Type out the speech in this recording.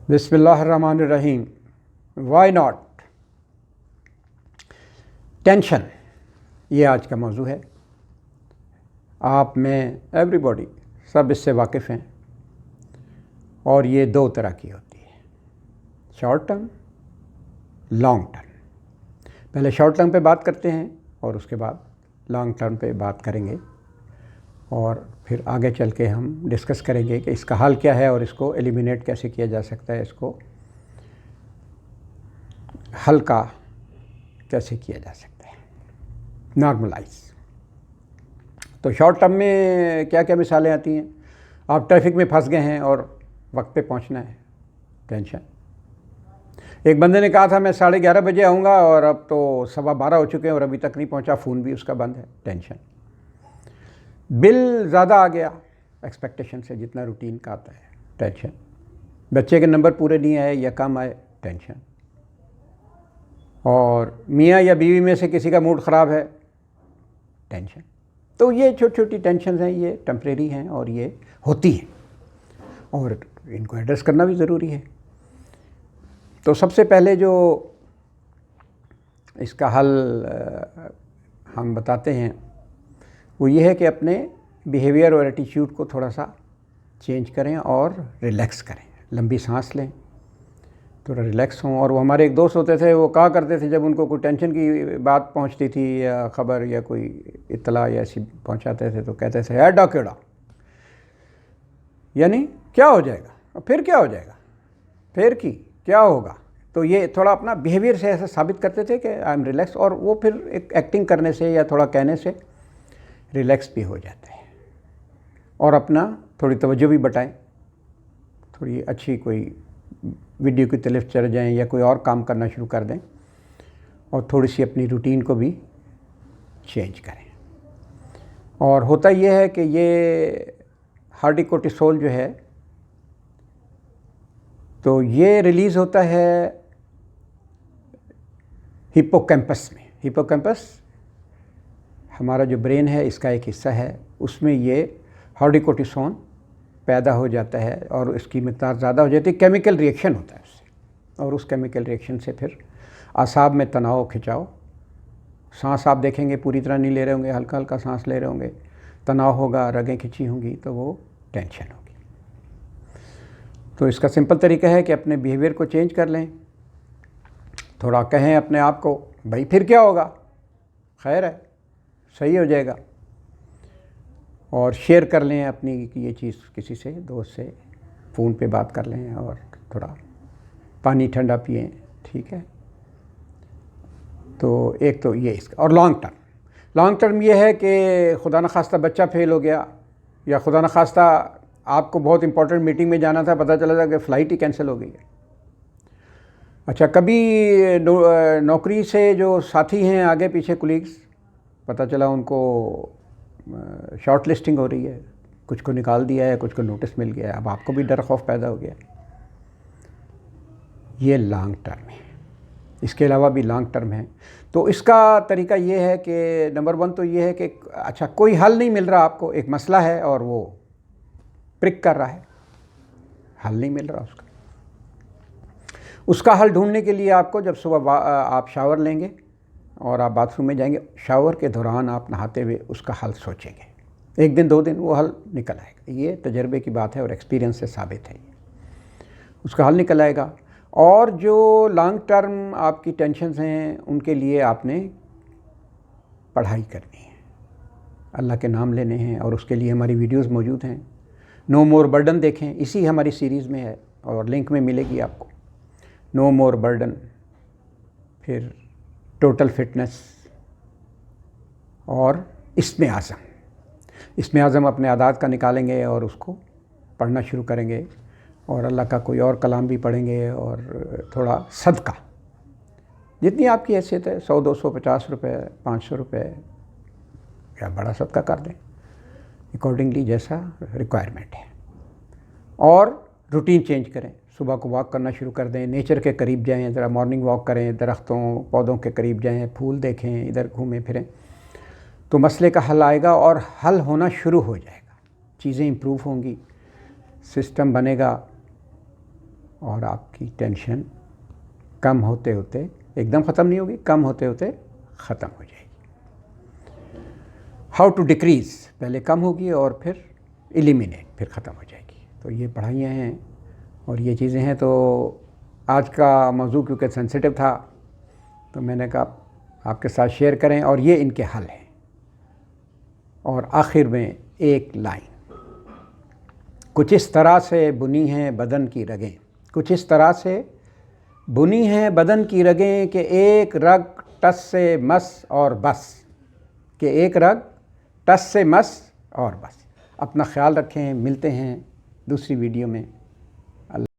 बिस्मिल्लाहिर्रहमानिर्रहीम। Why not, tension, ये आज का मौजू है। आप में एवरीबॉडी सब इससे वाकिफ़ हैं और ये दो तरह की होती है, शॉर्ट टर्म, लॉन्ग टर्म। पहले शॉर्ट टर्म पे बात करते हैं और उसके बाद लॉन्ग टर्म पे बात करेंगे और फिर आगे चल के हम डिस्कस करेंगे कि इसका हल क्या है और इसको एलिमिनेट कैसे किया जा सकता है, इसको हल का कैसे किया जा सकता है, नॉर्मलाइज। तो शॉर्ट टर्म में क्या क्या मिसालें आती हैं? आप ट्रैफिक में फंस गए हैं और वक्त पे पहुंचना है, टेंशन। एक बंदे ने कहा था मैं 11:30 बजे आऊँगा और अब तो 12:15 हो चुके हैं और अभी तक नहीं पहुंचा, फ़ोन भी उसका बंद है, टेंशन। बिल ज़्यादा आ गया एक्सपेक्टेशन से, जितना रूटीन का आता है, टेंशन। बच्चे के नंबर पूरे नहीं आए या कम आए, टेंशन। और मियाँ या बीवी में से किसी का मूड ख़राब है, टेंशन। तो ये छोटी छोटी टेंशन हैं, ये टेम्परेरी हैं और ये होती हैं और इनको एड्रेस करना भी ज़रूरी है। तो सबसे पहले जो इसका हल हम बताते हैं वो ये है कि अपने बिहेवियर और एटीट्यूड को थोड़ा सा चेंज करें और रिलैक्स करें। लंबी सांस लें, थोड़ा रिलैक्स हों। और वो हमारे एक दोस्त होते थे, वो कहा करते थे जब उनको कोई टेंशन की बात पहुंचती थी या ख़बर या कोई इत्तला या ऐसी पहुंचाते थे, तो कहते थे ऐडा केड़ा, यानी क्या हो जाएगा, फिर क्या हो जाएगा, फिर की क्या होगा। तो ये थोड़ा अपना बिहेवियर से ऐसा साबित करते थे कि आई एम रिलैक्स, और वो फिर एक एक्टिंग करने से या थोड़ा कहने से रिलैक्स भी हो जाता है। और अपना थोड़ी तवज्जो भी बटाएं, थोड़ी अच्छी कोई वीडियो की तरफ चले जाएं या कोई और काम करना शुरू कर दें और थोड़ी सी अपनी रूटीन को भी चेंज करें। और होता ये है कि ये हार्डी कोर्टिसोल जो है, तो ये रिलीज़ होता है हिप्पोकैम्पस में। हिप्पोकैम्पस हमारा जो ब्रेन है, इसका एक हिस्सा है, उसमें ये हार्डी कोर्टिसोल पैदा हो जाता है और इसकी मिक़दार ज़्यादा हो जाती है। केमिकल रिएक्शन होता है उससे, और उस केमिकल रिएक्शन से फिर आसाब में तनाव, खिंचाव, सांस आप देखेंगे पूरी तरह नहीं ले रहे होंगे, हल्का हल्का सांस ले रहे होंगे, तनाव होगा, रगें खिंची होंगी, तो वो टेंशन होगी। तो इसका सिंपल तरीका है कि अपने बिहेवियर को चेंज कर लें। थोड़ा कहें अपने आप को, भाई फिर क्या होगा, खैर है, सही हो जाएगा। और शेयर कर लें अपनी ये चीज़ किसी से, दोस्त से, फ़ोन पे बात कर लें और थोड़ा पानी ठंडा पिएं, ठीक है। तो एक तो ये इसका। और लॉन्ग टर्म ये है कि खुदा न खास्ता बच्चा फेल हो गया, या खुदा न खास्ता आपको बहुत इंपॉर्टेंट मीटिंग में जाना था, पता चला था कि फ़्लाइट ही कैंसिल हो गई है। अच्छा, कभी नौकरी से जो साथी हैं आगे पीछे कुलीग्स, पता चला उनको शॉर्ट लिस्टिंग हो रही है, कुछ को निकाल दिया है, कुछ को नोटिस मिल गया है, अब आपको भी डर खौफ पैदा हो गया। ये लॉन्ग टर्म है। इसके अलावा भी लॉन्ग टर्म है। तो इसका तरीका ये है कि नंबर 1 तो ये है कि अच्छा, कोई हल नहीं मिल रहा आपको, एक मसला है और वो प्रिक कर रहा है, हल नहीं मिल रहा उसका हल ढूंढने के लिए आपको, जब सुबह आप शावर लेंगे और आप बाथरूम में जाएंगे, शावर के दौरान आप नहाते हुए उसका हल सोचेंगे। 1 दिन 2 दिन वो हल निकल आएगा। ये तजर्बे की बात है और एक्सपीरियंस से साबित है, ये उसका हल निकल आएगा। और जो लॉन्ग टर्म आपकी टेंशन्स हैं, उनके लिए आपने पढ़ाई करनी है, अल्लाह के नाम लेने हैं, और उसके लिए हमारी वीडियोस मौजूद हैं। नो मोर बर्डन देखें, इसी हमारी सीरीज़ में है और लिंक में मिलेगी आपको। नो मोर बर्डन, फिर टोटल फिटनेस, और इसमें आज़म अपने आदात का निकालेंगे और उसको पढ़ना शुरू करेंगे, और अल्लाह का कोई और कलाम भी पढ़ेंगे, और थोड़ा सदका, जितनी आपकी हैसियत है, 100, 200, 50 रुपये, 500 रुपये, या बड़ा सदका कर दें अकॉर्डिंगली जैसा रिक्वायरमेंट है। और रूटीन चेंज करें, सुबह को वॉक करना शुरू कर दें, नेचर के करीब जाएं, ज़रा मॉर्निंग वॉक करें, दरख्तों पौधों के करीब जाएं, फूल देखें, इधर घूमें फिरें, तो मसले का हल आएगा और हल होना शुरू हो जाएगा। चीज़ें इम्प्रूव होंगी, सिस्टम बनेगा और आपकी टेंशन कम होते होते, एकदम ख़त्म नहीं होगी, कम होते होते ख़त्म हो जाएगी। हाउ टू डिक्रीज़, पहले कम होगी और फिर एलिमिनेट, फिर ख़त्म हो जाएगी। तो ये पढ़ाइयाँ हैं और ये चीज़ें हैं। तो आज का मौजू क्योंकि सेंसिटिव था तो मैंने कहा आपके साथ शेयर करें, और ये इनके हल हैं। और आखिर में एक लाइन, कुछ इस तरह से बुनी हैं बदन की रगें, कुछ इस तरह से बुनी हैं बदन की रगें कि एक रग टस से मस और बस, कि एक रग टस से मस और बस। अपना ख्याल रखें, मिलते हैं दूसरी वीडियो में।